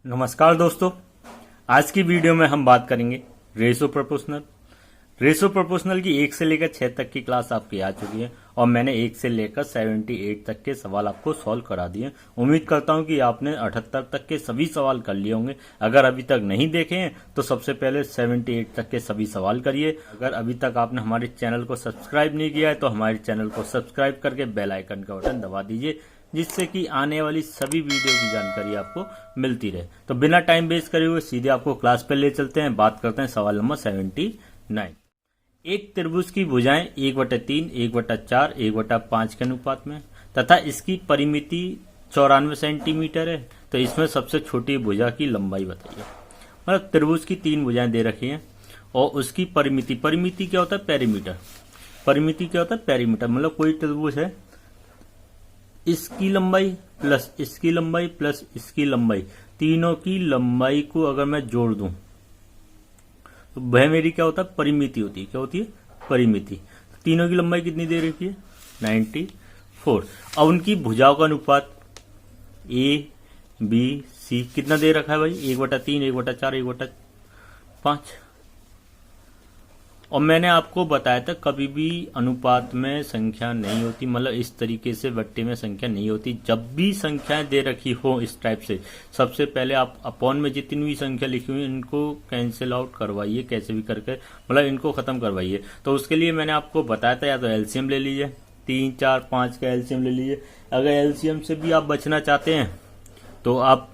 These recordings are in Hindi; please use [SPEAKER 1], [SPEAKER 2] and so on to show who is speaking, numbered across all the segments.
[SPEAKER 1] नमस्कार दोस्तों, आज की वीडियो में हम बात करेंगे रेशो प्रोपोर्शनल। रेशो प्रोपोर्शनल की 1 से लेकर 6 तक की क्लास आपकी आ चुकी है और मैंने 1 से लेकर 78 तक के सवाल आपको सॉल्व करा दिए। उम्मीद करता हूं कि आपने 78 तक के सभी सवाल कर लिए होंगे। अगर अभी तक नहीं देखे हैं तो सबसे पहले 78 तक के सभी सवाल करिए। अगर अभी तक आपने हमारे चैनल को सब्सक्राइब नहीं किया है तो हमारे चैनल को सब्सक्राइब करके बेल आइकन का बटन दबा दीजिए, जिससे कि आने वाली सभी वीडियो की जानकारी आपको मिलती रहे। तो बिना टाइम वेस्ट करे हुए सीधे आपको क्लास पे ले चलते हैं। बात करते हैं सवाल नंबर 79। एक त्रिभुज की भुजाएं 1/3, 1/4, 1/5 के अनुपात में तथा इसकी परिमिति 94 सेंटीमीटर है, तो इसमें सबसे छोटी भुजा की लंबाई बताइए। मतलब त्रिभुज की 3 भुजाएं दे रखी हैं और उसकी परिमिति क्या होता है? पेरीमीटर। परिमिति क्या होता है? पेरीमीटर। मतलब कोई त्रिभुज है, इसकी लंबाई प्लस इसकी लंबाई प्लस इसकी लंबाई, तीनों की लंबाई को अगर मैं जोड़ दूं तो वह मेरी क्या होता है? परिमिति होती है। क्या होती है? परिमिति। तीनों की लंबाई कितनी दे रखी है? 94। अब उनकी भुजाओं का अनुपात ए बी सी कितना दे रखा है भाई? 1/3, 1/4, 1/5। और मैंने आपको बताया था कभी भी अनुपात में संख्या नहीं होती, मतलब इस तरीके से बट्टे में संख्या नहीं होती। जब भी संख्याएं दे रखी हो इस टाइप से, सबसे पहले आप अपॉन में जितनी भी संख्या लिखी हुई इनको कैंसिल आउट करवाइए, कैसे भी करके, मतलब इनको खत्म करवाइए। तो उसके लिए मैंने आपको बताया था, या तो एलसीएम ले लीजिए, 3, 4, 5 का एलसीएम ले लीजिए। अगर एलसीएम से भी आप बचना चाहते हैं तो आप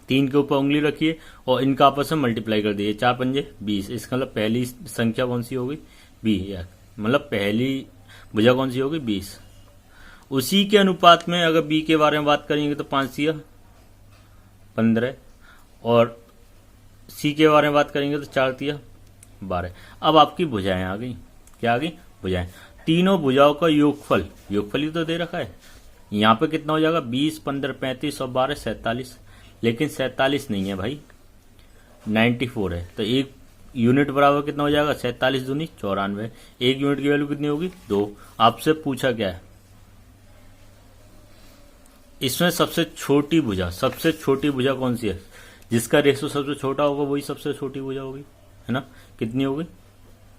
[SPEAKER 1] 3 के ऊपर उंगली रखिए और इनका आपस में मल्टीप्लाई कर दीजिए। 4 पंजे 20। इसका मतलब पहली संख्या कौन सी होगी? बी। मतलब पहली भुजा कौन सी होगी? 20। उसी के अनुपात में अगर बी के बारे में बात करेंगे तो 5 दिया 15 और सी के बारे में बात करेंगे तो 4 दिया 12। अब आपकी भुजाएं आ गई। क्या आ गई? भुजाएं। तीनों भुजाओं का योगफल ही तो दे रखा है। यहाँ पे कितना हो जाएगा? 20, 15, 35 और 12 47। लेकिन 47 नहीं है भाई, 94 है। तो एक यूनिट बराबर कितना हो जाएगा? 47 दूनी 94। एक यूनिट की वैल्यू कितनी होगी? 2। आपसे पूछा क्या है? इसमें सबसे छोटी भुजा कौन सी है? जिसका रेशो सबसे छोटा होगा वही सबसे छोटी भुजा होगी, है ना? कितनी होगी?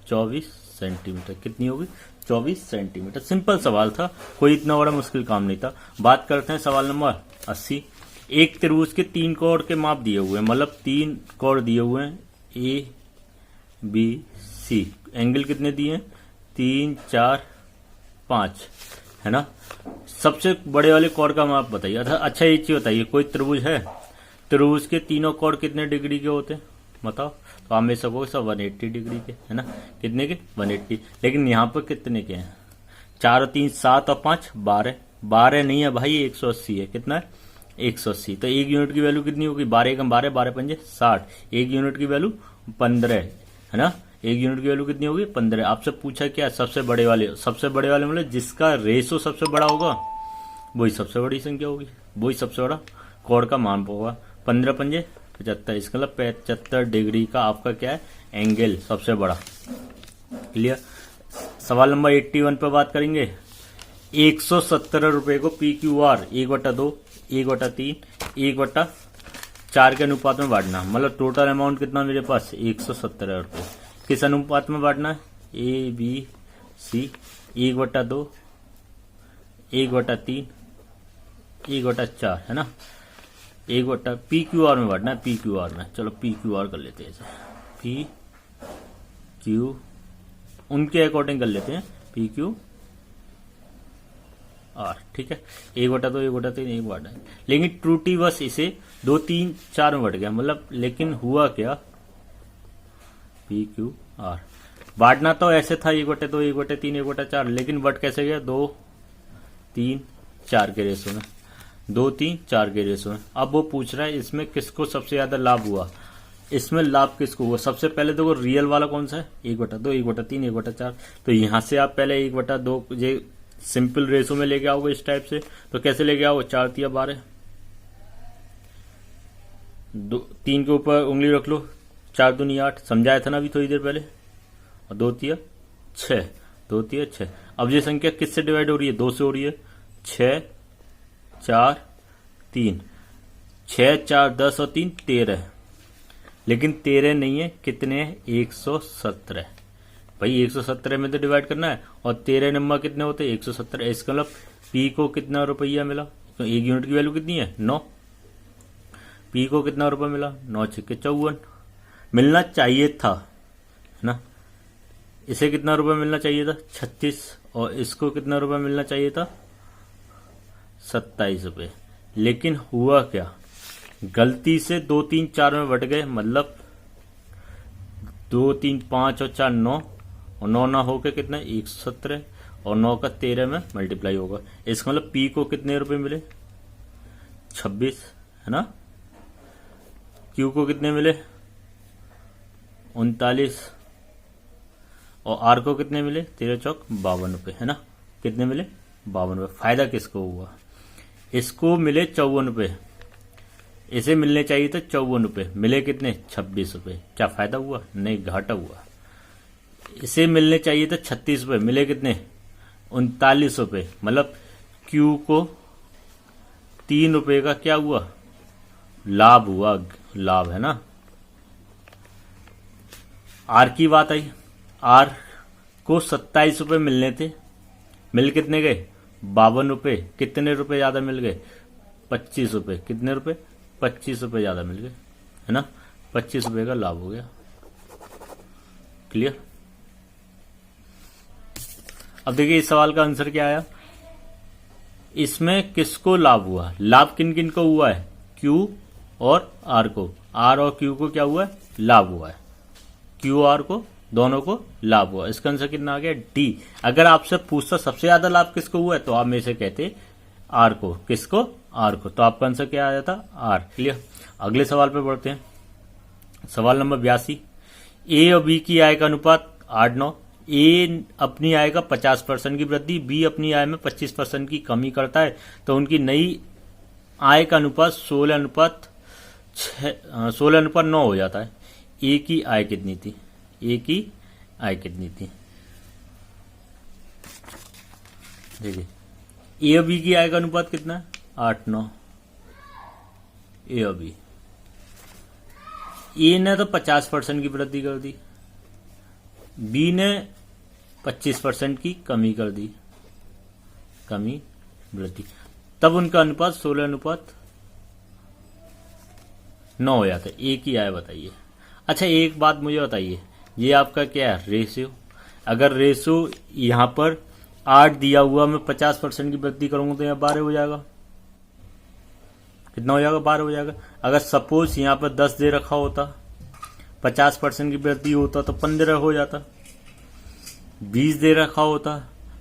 [SPEAKER 1] 24 सेंटीमीटर। कितनी होगी? 24 सेंटीमीटर। सिंपल सवाल था, कोई इतना बड़ा मुश्किल काम नहीं था। बात करते हैं सवाल नंबर 80। एक त्रिभुज के 3 कोण के माप दिए हुए हैं, मतलब 3 कोण दिए हुए हैं, ए बी सी। एंगल कितने दिए हैं? 3, 4, 5, है ना? सबसे बड़े वाले कोण का माप बताइए। अच्छा एक चीज बताइए, कोई त्रिभुज है, त्रिभुज के तीनों कोण कितने डिग्री के होते हैं? बताओ। तो आप में सको सब 180 डिग्री के, है ना? कितने के? 180। लेकिन यहाँ पर कितने के हैं? 4 और 3 7 और 5 12। 12 नहीं है भाई, 180 है। कितना है? 180। तो एक यूनिट की वैल्यू कितनी होगी? 12 एकम 12, 12 पंजे 60। एक यूनिट की वैल्यू 15 है ना? एक यूनिट की वैल्यू कितनी होगी? 15। आपसे पूछा क्या? सबसे बड़े वाले मतलब जिसका रेशो सबसे बड़ा होगा वही सबसे बड़ी संख्या होगी, वही सबसे बड़ा कोण का मान होगा। 15 पंजे 75। इसका मतलब 75 डिग्री का आपका क्या है? एंगल सबसे बड़ा। क्लियर? सवाल नंबर 81 पर बात करेंगे। 117 रुपए को PQR 1/2, 1/3, 1/4 के अनुपात में बांटना। मतलब टोटल अमाउंट कितना मेरे पास? 117 रुपए। किस अनुपात में बांटना है? A B C. 1/2, 1/3, 1/4, है ना? PQR में बांटना है। PQR में, चलो PQR कर लेते हैं। PQ उनके अकॉर्डिंग कर लेते हैं। PQR, ठीक है। 1/2, 1/3, 1/4। लेकिन त्रुटि बस इसे 2, 3, 4 में बढ़ गया, मतलब लेकिन हुआ क्या? PQR बांटना तो ऐसे था 1/2, 1/3, 1/4, लेकिन बढ़ कैसे गया? 2, 3, 4 के रेशो में। 2, 3, 4 के रेशो में। अब वो पूछ रहा है इसमें किसको सबसे ज्यादा लाभ हुआ? इसमें लाभ किसको हुआ? सबसे पहले देखो रियल वाला कौन सा है? 1/2, 1/3, 1/4। तो यहां से आप पहले 1/2 ये सिंपल रेशो में लेके आओगे इस टाइप से। तो कैसे लेके आओगे? 4 तिया 12, 3 के ऊपर उंगली रख लो, 4 दूनी 8। समझाया था ना अभी थोड़ी देर पहले। और 2 तिया 6, 2 तिया 6। अब ये संख्या किससे डिवाइड हो रही है? 2 से हो रही है। 6, 4, 3। 6 4 10 और 3 13, लेकिन 13 नहीं है, कितने हैं? 117। भाई 117 में तो डिवाइड करना है, और 13 नंबर कितने होते हैं? 117। इसका मतलब पी को कितना रुपया मिला? तो एक यूनिट की वैल्यू कितनी है? 9। पी को कितना रुपया मिला? 9 छक्के 54 मिलना चाहिए था, है ना। इसे कितना रुपया मिलना चाहिए था? 36। और इसको कितना रुपया मिलना चाहिए था? 27 रुपये। लेकिन हुआ क्या, गलती से 2 3 4 में बट गए, मतलब 2 3 5 और 4 9, और 9 ना होकर कितना? 117, और 9 का 13 में मल्टीप्लाई होगा। इसका मतलब पी को कितने रुपए मिले? 26, है ना। क्यू को कितने मिले? 39, और आर को कितने मिले? 13 चौक 52 रुपये, है ना। कितने मिले? 52 रुपये। फायदा किसको हुआ? इसको मिले 54 रुपये, इसे मिलने चाहिए थे 54 रुपये, मिले कितने? 26 रुपये। क्या फायदा हुआ? नहीं, घाटा हुआ। इसे मिलने चाहिए थे 36 रुपये, मिले कितने? 39 रुपये। मतलब क्यू को 3 रुपये का क्या हुआ? लाभ हुआ, लाभ, है ना। आर की बात आई, आर को 27 रुपये मिलने थे, मिल कितने गए? 52 रुपये। कितने रुपए ज्यादा मिल गए? 25 रुपये। कितने रुपए? 25 रुपये ज्यादा मिल गए, है ना। 25 रुपये का लाभ हो गया। क्लियर। अब देखिए इस सवाल का आंसर क्या आया। इसमें किसको लाभ हुआ? लाभ किन किन को हुआ है? क्यू और आर को। आर और क्यू को क्या हुआ है? लाभ हुआ है। क्यू आर को, दोनों को लाभ हुआ। इसका आंसर कितना आ गया? डी। अगर आपसे पूछता सबसे ज्यादा लाभ किसको हुआ है, तो आप में से कहते आर को। किसको? आर को। तो आपका आंसर क्या आ जाता? आर। क्लियर। अगले सवाल पे बढ़ते हैं। सवाल नंबर 82। ए और बी की आय का अनुपात 8-9। ए अपनी आय का 50% की वृद्धि, बी अपनी आय में 25% की कमी करता है, तो उनकी नई आय का अनुपात 16:9 हो जाता है। ए की आय कितनी थी? ए की आय कितनी थी? देखिए ए और बी की आय का अनुपात कितना है? 8-9। ए और बी, ए ने तो 50% की वृद्धि कर दी, बी ने 25% की कमी कर दी, कमी वृद्धि, तब उनका अनुपात 16:9 हो जाता है। ए की आय बताइए। अच्छा एक बात मुझे बताइए, ये आपका क्या है? रेशियो। अगर रेशियो यहां पर 8 दिया हुआ, मैं 50% की वृद्धि करूंगा तो यहां 12 हो जाएगा। कितना हो जाएगा? 12 हो जाएगा। अगर सपोज यहां पर 10 दे रखा होता, 50% की वृद्धि होता तो 15 हो जाता। 20 दे रखा होता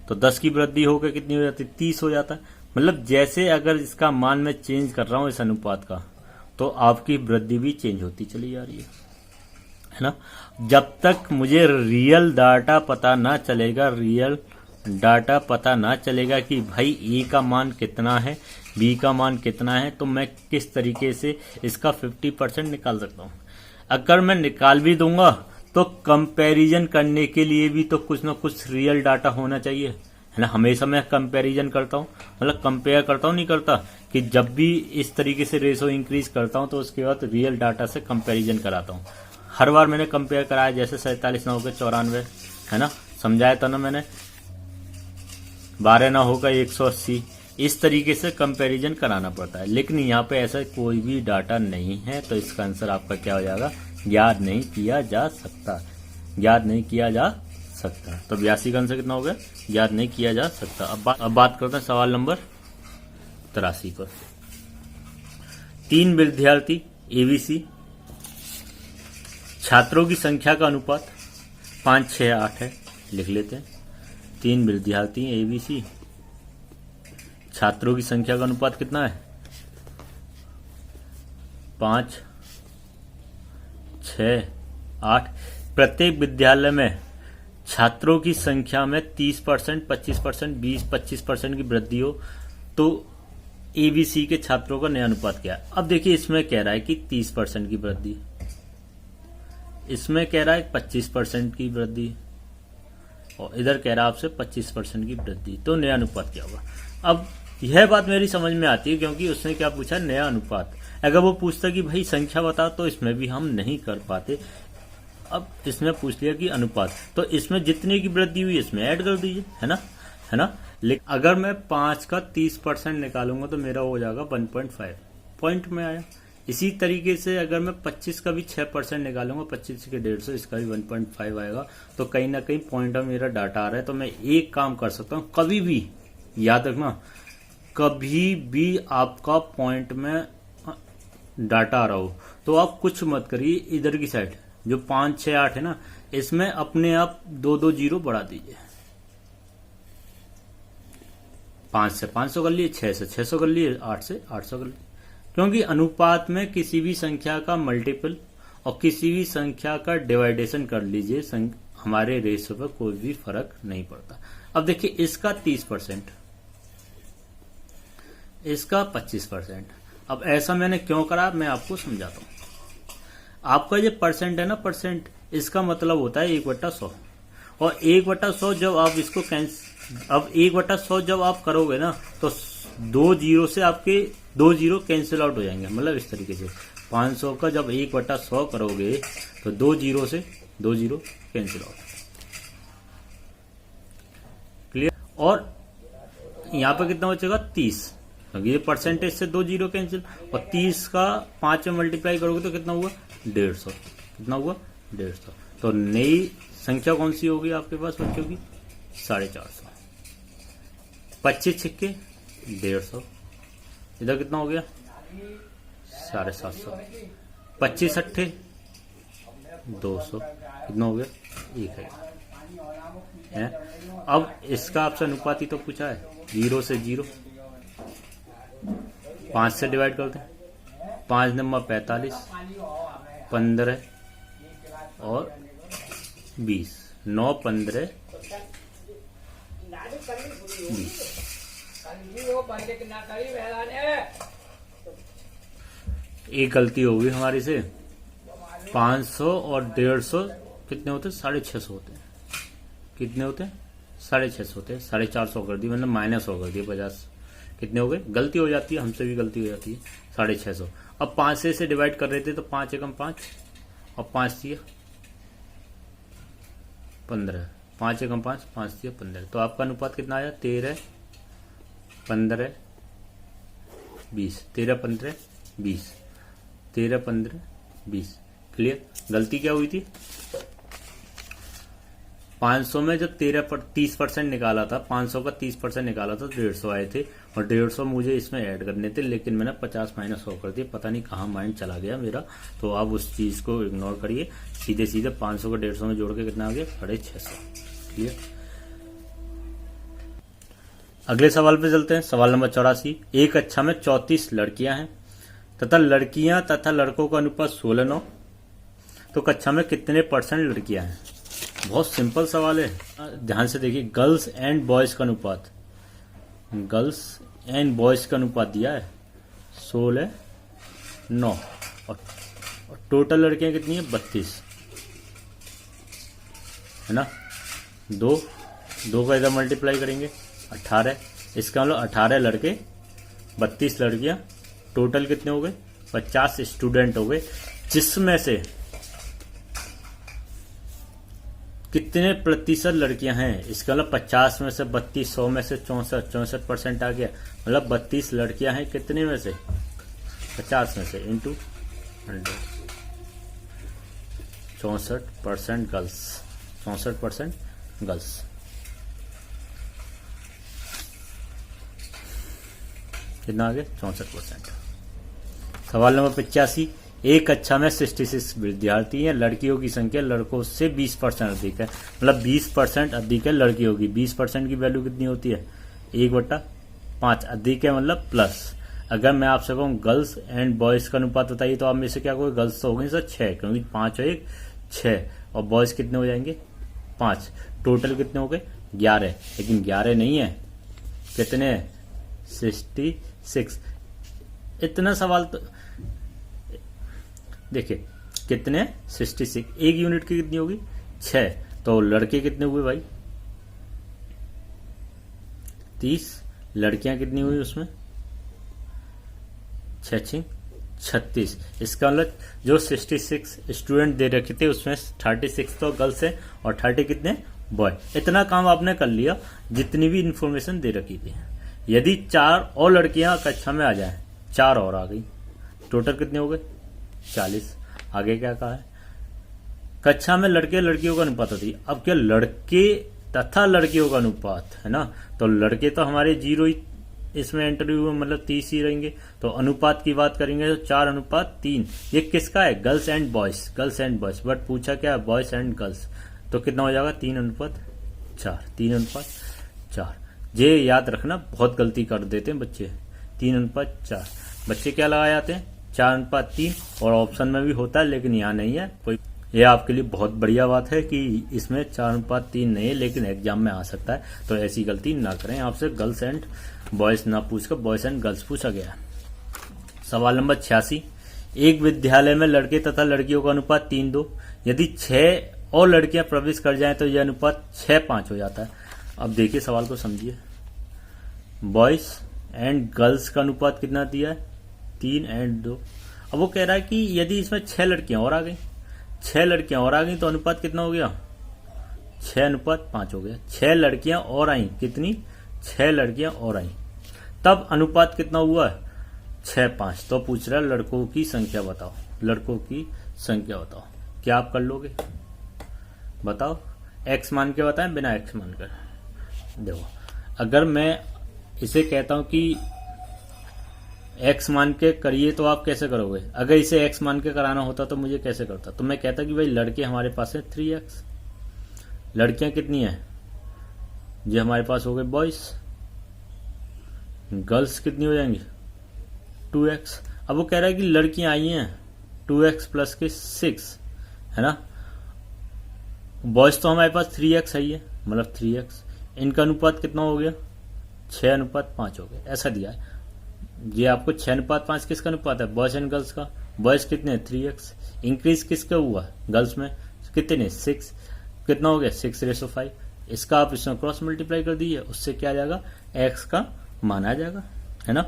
[SPEAKER 1] तो 10 की वृद्धि होकर कितनी हो जाती? 30 हो जाता। मतलब जैसे अगर इसका मान मैं चेंज कर रहा हूं इस अनुपात का, तो आपकी वृद्धि भी चेंज होती चली जा रही है ना। जब तक मुझे रियल डाटा पता ना चलेगा कि भाई ए का मान कितना है, बी का मान कितना है, तो मैं किस तरीके से इसका 50% निकाल सकता हूं। अगर मैं निकाल भी दूंगा तो कंपैरिजन करने के लिए भी तो कुछ ना कुछ रियल डाटा होना चाहिए, है ना। हमेशा मैं कंपैरिजन करता हूं, मतलब कंपेयर करता हूं, नहीं करता कि जब भी इस तरीके से रेशो इंक्रीज करता हूं तो उसके बाद रियल डाटा से कंपैरिजन कराता हूं। हर बार मैंने कंपेयर कराया, जैसे 47 ना होकर 94, है ना, समझाया था ना मैंने। 12 ना होगा 180, इस तरीके से कंपैरिजन कराना पड़ता है। लेकिन यहाँ पे ऐसा कोई भी डाटा नहीं है, तो इसका आंसर आपका क्या हो जाएगा? याद नहीं किया जा सकता। याद नहीं किया जा सकता। तो 82 का आंसर कितना हो गया? याद नहीं किया जा सकता। अब बात करते हैं सवाल नंबर 83 पर। 3 विद्यार्थी एबीसी, छात्रों की संख्या का अनुपात 5, 6, 8 है। लिख लेते हैं। 3 विद्यार्थी एबीसी, छात्रों की संख्या का अनुपात कितना है? 5, 6, 8। प्रत्येक विद्यालय में छात्रों की संख्या में 30%, 25%, 20-25% की वृद्धि हो, तो एबीसी के छात्रों का नया अनुपात क्या है? अब देखिए इसमें कह रहा है कि 30% की वृद्धि, इसमें कह रहा है 25% की वृद्धि, और इधर कह रहा है आपसे 25% की वृद्धि, तो नया अनुपात क्या होगा? अब यह बात मेरी समझ में आती है, क्योंकि उसने क्या पूछा, नया अनुपात। अगर वो पूछता कि भाई संख्या बताओ तो इसमें भी हम नहीं कर पाते। अब इसने पूछ लिया कि अनुपात, तो इसमें जितने की वृद्धि हुई इसमें ऐड कर दीजिए, है ना। लेकिन अगर मैं 5 का 30% निकालूंगा तो मेरा हो जाएगा 1.5 पॉइंट में आया। इसी तरीके से अगर मैं 25 का भी 6% निकालूंगा, 25 के 150, इसका भी 1.5 आएगा। तो कहीं ना कहीं पॉइंट में मेरा डाटा आ रहा है। तो मैं एक काम कर सकता हूँ, कभी भी याद रखना, कभी भी आपका पॉइंट में डाटा आ रहा हो तो आप कुछ मत करिए, इधर की साइड जो 5, 6, 8 है ना, इसमें अपने आप 2-2 जीरो बढ़ा दीजिए। 5 से 500 कर लिए, 6 से 600 कर लिए, 8 से 800 कर लिए। क्योंकि अनुपात में किसी भी संख्या का मल्टीपल और किसी भी संख्या का डिवाइडेशन कर लीजिए, हमारे रेशो पर कोई भी फर्क नहीं पड़ता। अब देखिए, इसका 30%, इसका 25%। अब ऐसा मैंने क्यों करा, मैं आपको समझाता हूं। आपका ये परसेंट है ना, परसेंट, इसका मतलब होता है 1/100। और 1/100 जब आप इसको अब 1/100 जब आप करोगे ना, तो 2 जीरो से आपके 2 जीरो कैंसिल आउट हो जाएंगे। मतलब इस तरीके से 500 का जब 1/100 करोगे तो 2 जीरो से 2 जीरो कैंसिल आउट। क्लियर। और यहाँ पे कितना बचेगा, 30, क्योंकि ये परसेंटेज से 2 जीरो कैंसिल। और 30 का 5 में मल्टीप्लाई करोगे तो कितना हुआ, 150। कितना हुआ, 150। तो नई संख्या कौन सी होगी आपके पास बच्चों की, 450। 25 छिक्के 150, इधर कितना हो गया, 750। 25 अट्ठे 200, कितना हो गया, 1000 है। अब इसका आपसे अनुपात ही तो पूछा है, 0 से 0, 5 से डिवाइड करते हैं। 5 नंबर 45, 15 और 20, 9, 15, 20। एक गलती होगी हमारी से, 500 और 150 कितने होते हैं, 650 होते हैं। कितने होते हैं, 650 होते हैं। 450 कर दी, मतलब -100 कर दिया, 50 कितने हो गए। गलती हो जाती है, हमसे भी गलती हो जाती है। 650। अब 5 से डिवाइड कर रहे थे तो 5 एकम 5 और 5 दिया 15, 5 एकम 5, 5 दिया 15। तो आपका अनुपात कितना आया, 13, 15, 20, 13, 15, 20, 13, 15, 20। क्लियर। गलती क्या हुई थी, 500 में जब 30% निकाला था, 500 का 30% निकाला था, 150 आए थे। और 150 मुझे इसमें ऐड करने थे, लेकिन मैंने 50 - 100 कर दिया। पता नहीं कहाँ माइंड चला गया मेरा। तो आप उस चीज को इग्नोर करिए, सीधे सीधे 500 को 150 में जोड़ के कितना आ गया, 650। क्लियर। अगले सवाल पे चलते हैं। सवाल नंबर 84। एक कक्षा में 34 लड़कियां हैं तथा लड़कियां तथा लड़कों का अनुपात 16:9, तो कक्षा में कितने % लड़कियां हैं। बहुत सिंपल सवाल है, ध्यान से देखिए। गर्ल्स एंड बॉयज का अनुपात, गर्ल्स एंड बॉयज का अनुपात दिया है 16:9 और टोटल लड़कियां कितनी है, 32, है ना। दो का इधर मल्टीप्लाई करेंगे 18, इसका मतलब 18 लड़के 32 लड़कियां, टोटल कितने हो गए, 50 स्टूडेंट हो गए। जिसमें से कितने प्रतिशत लड़कियां हैं, इसका मतलब 50 में से 32, 100 में से 64% आ गया। मतलब 32 लड़कियां हैं कितने में से, 50 में से, इंटू 100, 64% गर्ल्स, 64% गर्ल्स। कितना आ गया, 64%। सवाल नंबर 85। एक कक्षा में 66 विद्यार्थी हैं, लड़कियों की संख्या लड़कों से 20% अधिक है। मतलब 20% अधिक है लड़कियों की। 20% की वैल्यू कितनी होती है, 1/5। अधिक है मतलब प्लस। अगर मैं आपसे कहूँ गर्ल्स एंड बॉयज का अनुपात बताइए, तो आप में से क्या कोई, गर्ल्स तो हो गई सर 6, क्योंकि 5 और 1 6, और बॉयज कितने हो जाएंगे 5। टोटल कितने हो गए 11, लेकिन 11 नहीं है, कितने 66। इतना सवाल तो देखिए, कितने 66, एक यूनिट की कितनी होगी 6। तो लड़के कितने हुए भाई 30 लड़कियां कितनी हुई उसमें, 6 36। इसका मतलब जो 66 स्टूडेंट दे रखे थे उसमें 36 तो गर्ल्स है और 30 कितने बॉय। इतना काम आपने कर लिया जितनी भी इंफॉर्मेशन दे रखी थी। यदि 4 और लड़कियां कक्षा में आ जाए, 4 और आ गई, टोटल कितने हो गए 40। आगे क्या कहा है, कक्षा में लड़के लड़कियों का अनुपात होती है। अब क्या लड़के तथा लड़कियों का अनुपात है ना, तो लड़के तो हमारे 0 इसमें इंटरव्यू में मतलब 30 ही रहेंगे। तो अनुपात की बात करेंगे तो 4:3। ये किसका है, girls and boys, girls and boys. But पूछा क्या है, बॉयज एंड गर्ल्स। तो कितना हो जाएगा 3:4, 3:4। ये याद रखना, बहुत गलती कर देते हैं बच्चे। 3:4 बच्चे क्या लगा जाते हैं 4:3, और ऑप्शन में भी होता है लेकिन यहाँ नहीं है कोई। ये आपके लिए बहुत बढ़िया बात है कि इसमें 4:3 नहीं है, लेकिन एग्जाम में आ सकता है। तो ऐसी गलती ना करें, आपसे गर्ल्स एंड बॉयज ना पूछकर बॉयज एंड गर्ल्स पूछा गया। सवाल नंबर 86, एक विद्यालय में लड़के तथा लड़कियों का अनुपात 3:2। यदि 6 और लड़कियां प्रवेश कर जाएं तो यह अनुपात 6:5 हो जाता है। अब देखिए सवाल को समझिए, बॉयज एंड गर्ल्स का अनुपात कितना दिया है 3:2। अब वो कह रहा है कि यदि इसमें 6 लड़कियां और आ गई, 6 लड़कियां और आ गई तो अनुपात कितना हो गया 6:5 हो गया। 6 लड़कियां और आई, कितनी 6 लड़कियां और आई, तब अनुपात कितना हुआ 6:5। तो पूछ रहा है लड़कों की संख्या बताओ, लड़कों की संख्या बताओ। क्या आप कर लोगे बताओ, एक्स मान के बताएं बिना एक्स मान कर। देखो अगर मैं इसे कहता हूं कि एक्स मान के करिए तो आप कैसे करोगे, अगर इसे एक्स मान के कराना होता तो मुझे कैसे करता, तो मैं कहता कि भाई लड़के हमारे पास है 3x, लड़कियां कितनी है ये हमारे पास हो गए बॉयज, गर्ल्स कितनी हो जाएंगी 2x। अब वो कह रहा है कि लड़कियां आई हैं 2x प्लस के 6 है ना, बॉयज तो हमारे पास 3x आई है मतलब 3x। इनका अनुपात कितना हो गया 6:5 हो गया, ऐसा दिया है। ये आपको 6:5 किसका अनुपात है बॉयज एंड गर्ल्स का। बॉयज कितने 3x, इंक्रीज किसका हुआ गर्ल्स में कितने 6, कितना हो गया 6:5। इसका आप इसमें क्रॉस मल्टीप्लाई कर दीजिए, उससे क्या आ जाएगा x का मान आ जाएगा है ना।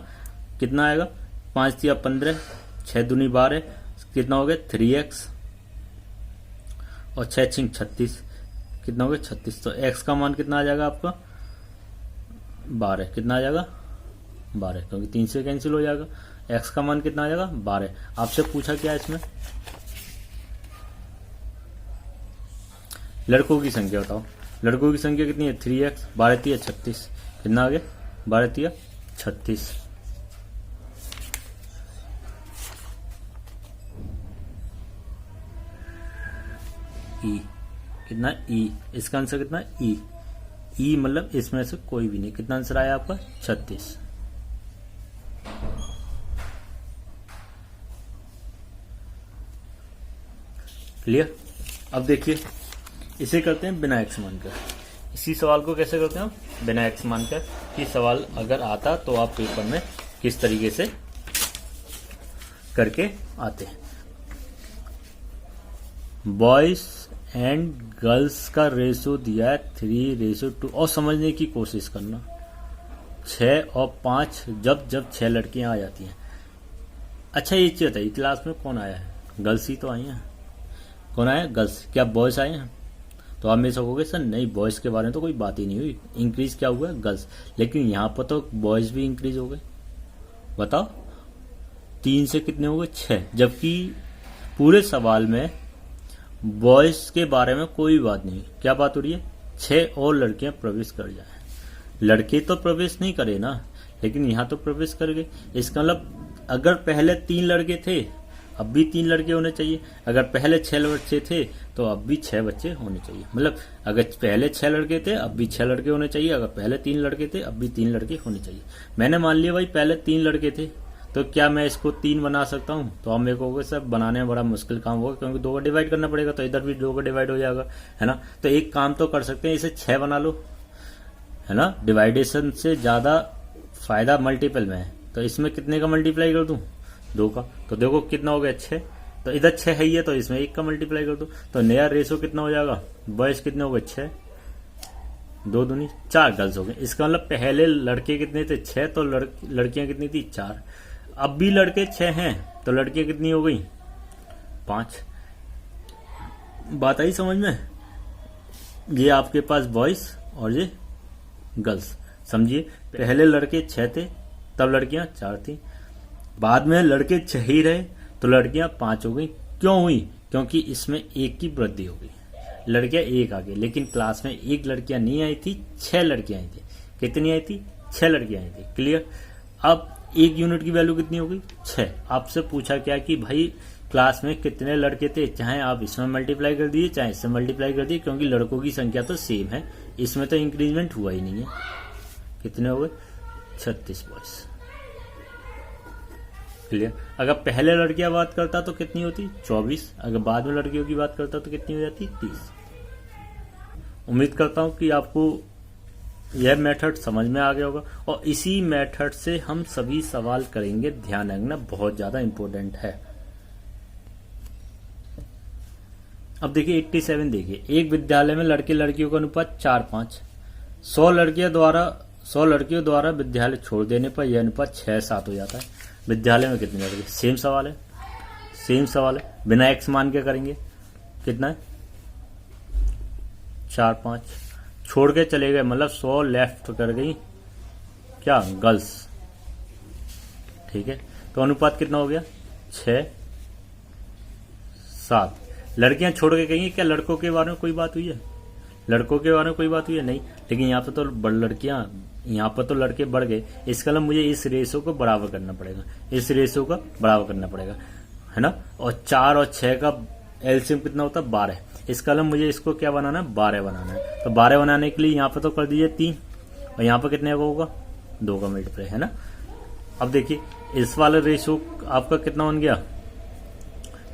[SPEAKER 1] कितना आएगा 5 या 15, 6 दूनी 12, कितना हो गया 3x और 6 छिंग 36, कितना हो गया 36। तो x का मान कितना आ जाएगा आपका 12, कितना आ जाएगा 12, क्योंकि 3 से कैंसिल हो जाएगा। x का मान कितना आ जाएगा 12। आपसे पूछा क्या इसमें लड़कों की संख्या बताओ, लड़कों की संख्या कितनी है 3x, 12 36, कितना आ गया 12 36। ई कितना ई, इसका आंसर कितना ई, ई मतलब इसमें से कोई भी नहीं। कितना आंसर आया आपका 36। क्लियर। अब देखिए इसे करते हैं बिना एक्स मानकर। इसी सवाल को कैसे करते हैं बिना एक्स मानकर, कि सवाल अगर आता तो आप पेपर में किस तरीके से करके आते हैं। बॉयज एंड गर्ल्स का रेशो दिया है 3:2 और समझने की कोशिश करना 6 और 5 जब 6 लड़कियां आ जाती हैं। अच्छा ये चीज बताइए क्लास में कौन आया है, गर्ल्स ही तो आई हैं। कौन आया गर्ल्स, क्या बॉयज आए हैं। तो आप में कहोगे सर नहीं बॉयज के बारे में तो कोई बात ही नहीं हुई, इंक्रीज क्या हुआ गर्ल्स, लेकिन यहां पर तो बॉयज भी इंक्रीज हो गए। बताओ 3 से कितने हो गए 6, जबकि पूरे सवाल में बॉयज के बारे में कोई बात नहीं। क्या बात हो रही है 6 और लड़कियां प्रवेश कर जाए, लड़के तो प्रवेश नहीं करे ना, लेकिन यहां तो प्रवेश कर गए। इसका मतलब अगर पहले 3 लड़के थे अब भी 3 लड़के होने चाहिए, अगर पहले 6 बच्चे थे तो अब भी 6 बच्चे होने चाहिए। मतलब अगर पहले 6 लड़के थे अब भी 6 लड़के होने चाहिए, अगर पहले 3 लड़के थे अब भी 3 लड़के होने चाहिए। मैंने मान लिया भाई पहले 3 लड़के थे तो क्या मैं इसको 3 बना सकता हूँ, तो आप मेरे को कहोगे सर बनाने में बड़ा मुश्किल काम होगा क्योंकि 2 का डिवाइड करना पड़ेगा, तो इधर भी 2 का डिवाइड हो जाएगा है ना। तो एक काम तो कर सकते हैं, इसे 6 बना लो है ना, डिवाइडेशन से ज्यादा फायदा मल्टीपल में है। तो इसमें कितने का मल्टीप्लाई कर दूं 2 का, तो देखो कितना हो गया 6, तो इधर 6 है ही है तो इसमें 1 का मल्टीप्लाई कर दो, तो नया रेशो कितना हो जाएगा बॉयज कितने हो गए 6 2 दूनी 4 गर्ल्स हो गए। इसका मतलब पहले लड़के कितने थे 6, तो लड़कियां कितनी थी 4। अब भी लड़के 6 हैं तो लड़कियां कितनी हो गई 5। बात आई समझ में? ये आपके पास बॉयज और ये गर्ल्स, समझिए। पहले लड़के 6 थे तब लड़कियां 4 थी, बाद में लड़के 6 ही रहे तो लड़कियां 5 हो गई। क्यों हुई? क्योंकि इसमें एक की वृद्धि हो गई, लड़कियां एक आ गई। लेकिन क्लास में एक लड़कियां नहीं आई थी, 6 लड़कियां आई थी। कितनी आई थी? 6 लड़कियां आई थी। क्लियर? अब एक यूनिट की वैल्यू कितनी हो गई 6। आपसे पूछा क्या कि भाई क्लास में कितने लड़के थे, चाहे आप इसमें मल्टीप्लाई कर दिए चाहे इसमें मल्टीप्लाई कर दिए, क्योंकि लड़कों की संख्या तो सेम है, इसमें तो इंक्रीजमेंट हुआ ही नहीं है। कितने हो गए 36 बॉयज। क्लियर? अगर पहले लड़कियां बात करता तो कितनी होती 24, अगर बाद में लड़कियों की बात करता तो कितनी हो जाती 30। उम्मीद करता हूं कि आपको यह मेथड समझ में आ गया होगा और इसी मेथड से हम सभी सवाल करेंगे। ध्यान रखना, बहुत ज्यादा इंपॉर्टेंट है। अब देखिए 87 देखिए, एक विद्यालय में लड़के लड़कियों का अनुपात 4-5, 100 लड़कियों द्वारा विद्यालय छोड़ देने पर यह अनुपात 6-7 हो जाता है। विद्यालय में कितने लड़के? सेम सवाल है। बिना एक्स मान के करेंगे। कितना है 4-5, छोड़ के चले गए मतलब 100 लेफ्ट कर गई क्या गर्ल्स। ठीक है, तो अनुपात कितना हो गया 6-7। लड़कियां छोड़ के गई, क्या लड़कों के बारे में कोई बात हुई है? लड़कों के बारे में कोई बात हुई है? नहीं। लेकिन यहाँ पे तो लड़कियां, यहाँ पर तो लड़के बढ़ गए। इसका मतलब मुझे इस रेशो को बराबर करना पड़ेगा, है ना। और 4 और 6 का एलसीएम कितना होता है 12। इसका मतलब मुझे इसको क्या बनाना है 12 बनाना है। तो 12 बनाने के लिए यहाँ पे तो कर दीजिए 3 और यहाँ पे कितने का होगा 2 का मल्टीप्लाई, है ना। अब देखिए इस वाले रेशो आपका कितना बन गया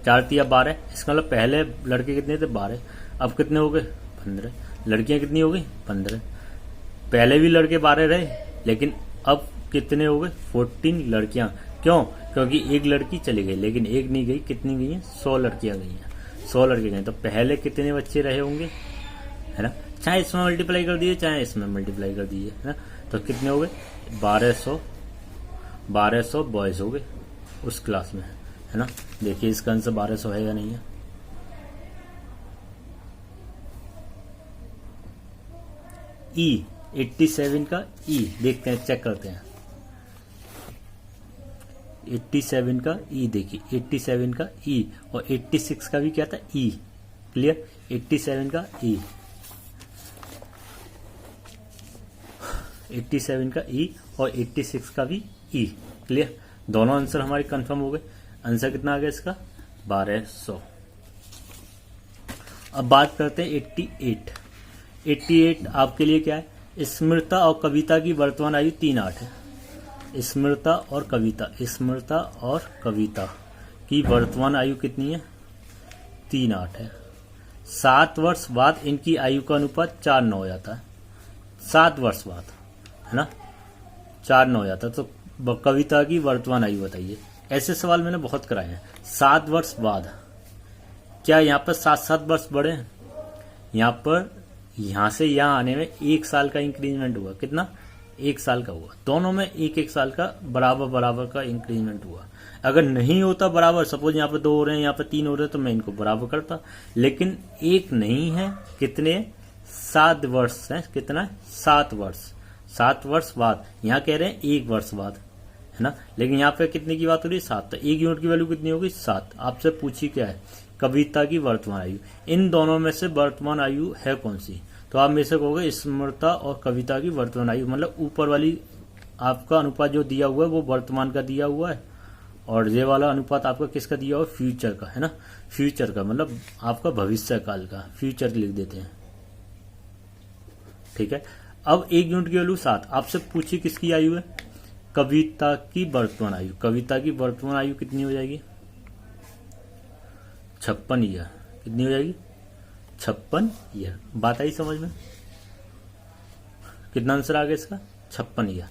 [SPEAKER 1] 4 × 12। इसका मतलब पहले लड़के कितने थे 12, अब कितने हो गए 15। लड़कियां कितनी हो गई 15। पहले भी लड़के 12 रहे लेकिन अब कितने हो गए 14 लड़कियां। क्यों? क्योंकि एक लड़की चली गई, लेकिन एक नहीं गई, कितनी गई है 100 लड़कियां गई हैं। 100 लड़के गए तो पहले कितने बच्चे रहे होंगे, है ना। चाहे इसमें मल्टीप्लाई कर दिए चाहे इसमें मल्टीप्लाई कर दिए, है ना। तो कितने हो गए 1200 बॉयज हो गए उस क्लास में, है ना। देखिए इसका आंसर 1200 है या नहीं है। ई 87 का ई देखते हैं, चेक करते हैं। 87 का ई देखिए, 87 का ई और 86 का भी क्या था ई। क्लियर? 87 का ई, 87 का ई और 86 का भी ई। क्लियर? दोनों आंसर हमारे कंफर्म हो गए। आंसर कितना आ गया इसका 1200। अब बात करते हैं 88। 88 आपके लिए क्या है? स्मृता और कविता की वर्तमान आयु 3-8 है। स्मृता और कविता की वर्तमान आयु कितनी है 3-8 है। 7 वर्ष बाद इनकी आयु का अनुपात 4-9 हो जाता है। 7 वर्ष बाद, है ना, 4-9 हो जाता है। तो कविता की वर्तमान आयु बताइए। ऐसे सवाल मैंने बहुत कराए हैं। 7 वर्ष बाद, क्या यहाँ पर 7-7 वर्ष बढ़े हैं? यहाँ पर यहां से यहां आने में 1 साल का इंक्रीजमेंट हुआ। कितना? 1 साल का हुआ। दोनों में 1-1 साल का बराबर का इंक्रीजमेंट हुआ। अगर नहीं होता बराबर, सपोज यहाँ पे 2 हो रहे हैं यहाँ पे 3 हो रहे हैं, तो मैं इनको बराबर करता। लेकिन एक नहीं है, कितने 7 वर्ष है। कितना? 7 वर्ष। 7 वर्ष बाद, यहाँ कह रहे हैं 1 वर्ष बाद, है ना। लेकिन यहाँ पे कितने की बात हो रही है 7। तो 1 यूनिट की वैल्यू कितनी होगी 7। आपसे पूछी क्या है कविता की वर्तमान आयु। इन दोनों में से वर्तमान आयु है कौन सी? तो आप में से कहोगे स्मृता और कविता की वर्तमान आयु, मतलब ऊपर वाली आपका अनुपात जो दिया हुआ है वो वर्तमान का दिया हुआ है और ये वाला अनुपात आपका किसका दिया हुआ है फ्यूचर का, है ना। फ्यूचर का मतलब आपका भविष्य काल का, फ्यूचर लिख देते हैं। ठीक है। अब 1 यूनिट की वैल्यू 7। आपसे पूछी किसकी आयु है कविता की वर्तमान आयु। कविता की वर्तमान आयु कितनी हो जाएगी 56 ईयर। कितनी हो जाएगी 56 ईयर। बात आई समझ में? कितना आंसर आ गया इसका 56 ईयर।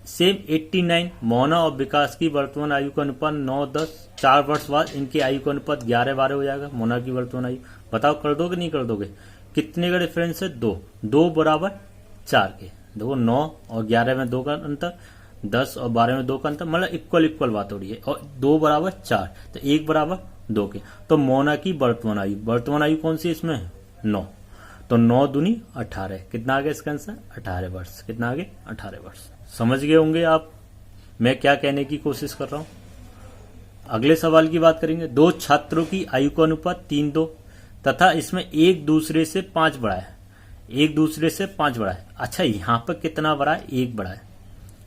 [SPEAKER 1] सेम 89 मोना और विकास की वर्तमान आयु का अनुपात 9-10। 4 वर्ष बाद इनकी आयु का अनुपात 11-12 हो जाएगा। मोना की वर्तमान आयु बताओ, कर दोगे नहीं कर दोगे? कितने का डिफरेंस है? 2, 2 बराबर 4 के। देखो 9 और 11 में 2 का अंतर, 10 और 12 में 2 का अंतर, मतलब इक्वल बात हो रही है। और 2 बराबर 4 तो 1 बराबर 2 के। तो मोना की वर्तमान आयु कौन सी इसमें? 9। तो 9 दूनी 18, कितना आ गया इसका आंसर? 18 वर्ष। कितना आ गया? 18 वर्ष। समझ गए होंगे आप मैं क्या कहने की कोशिश कर रहा हूं। अगले सवाल की बात करेंगे। 2 छात्रों की आयु का अनुपात 3:2 तथा इसमें एक दूसरे से 5 बड़ा है। एक दूसरे से 5 बड़ा है। अच्छा, यहां पर कितना बड़ा है? 1 बड़ा है।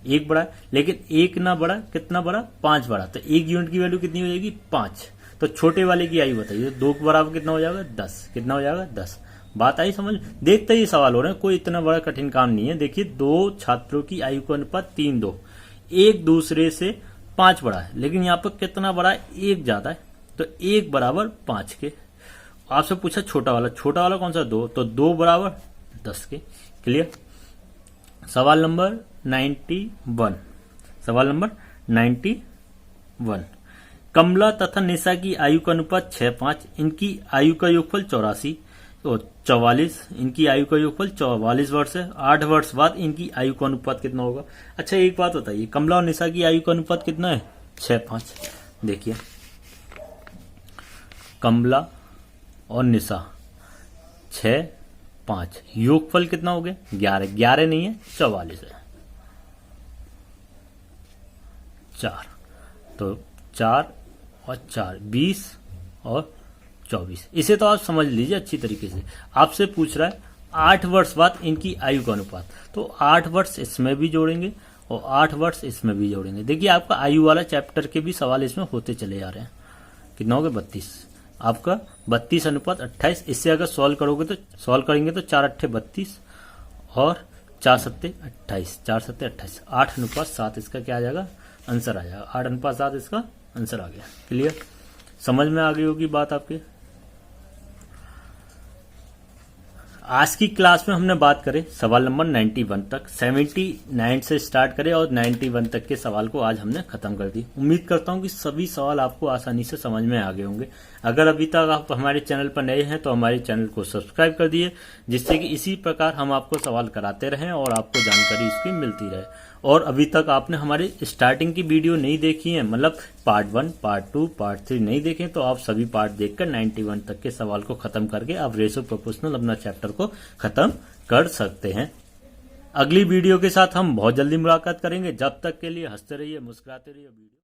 [SPEAKER 1] 1 बड़ा है, लेकिन 1 ना बड़ा, कितना बड़ा? 5 बड़ा। तो 1 यूनिट की वैल्यू कितनी हो जाएगी? 5। तो छोटे वाले की आयु बताइए। 2 के बराबर कितना हो जाएगा? 10। कितना हो जाएगा? 10। बात आई समझ? देखते ही सवाल हो रहे हैं, कोई इतना बड़ा कठिन काम नहीं है। देखिए 2 छात्रों की आयु का अनुपात 3:2, एक दूसरे से 5 बड़ा है, लेकिन यहाँ पर कितना बड़ा है? 1 ज्यादा है। तो 1 बराबर 5 के। आपसे पूछा छोटा वाला कौन सा? 2। तो 2 बराबर 10 के। क्लियर? सवाल नंबर 91। सवाल नंबर 91। कमला तथा निशा की आयु का अनुपात 6:5, इनकी आयु का योगफल 84 तो 44, इनकी आयु का योगफल 44 वर्ष है। 8 वर्ष बाद इनकी आयु का अनुपात कितना होगा? अच्छा, एक बात बताइए, कमला और निशा की आयु का अनुपात कितना है? 6:5। देखिए कमला और निशा 6:5, योगफल कितना हो गया? 11। 11 नहीं है, 44 है। 4 तो 4 और 4 20 और 24। इसे तो आप समझ लीजिए अच्छी तरीके से। आपसे पूछ रहा है 8 वर्ष बाद इनकी आयु का अनुपात, तो 8 वर्ष इसमें भी जोड़ेंगे और 8 वर्ष इसमें भी जोड़ेंगे। देखिए आपका आयु वाला चैप्टर के भी सवाल इसमें होते चले जा रहे हैं। कितना हो गया? 32। आपका 32 अनुपात 28। इससे अगर सॉल्व करेंगे तो 4 अट्ठे 32 और 4 सत्ते 28, 4 सत्ते 28, 8 अनुपात 7 इसका क्या आ जाएगा? आंसर आ जाएगा। 8 अनुपात 7 इसका आंसर आ गया। क्लियर? समझ में आ गई होगी बात आपके। आज की क्लास में हमने बात करें सवाल नंबर 91 तक। 79 से स्टार्ट करें और 91 तक के सवाल को आज हमने खत्म कर दी। उम्मीद करता हूं कि सभी सवाल आपको आसानी से समझ में आ गए होंगे। अगर अभी तक आप हमारे चैनल पर नए हैं तो हमारे चैनल को सब्सक्राइब कर दिए, जिससे कि इसी प्रकार हम आपको सवाल कराते रहें और आपको जानकारी इसकी मिलती रहे। और अभी तक आपने हमारे स्टार्टिंग की वीडियो नहीं देखी है, मतलब पार्ट 1, पार्ट 2, पार्ट 3 नहीं देखे, तो आप सभी पार्ट देखकर 91 तक के सवाल को खत्म करके आप रेशो प्रोपोर्शनल अपना चैप्टर को खत्म कर सकते हैं। अगली वीडियो के साथ हम बहुत जल्दी मुलाकात करेंगे। जब तक के लिए हंसते रहिए, मुस्कुराते रहिए। वीडियो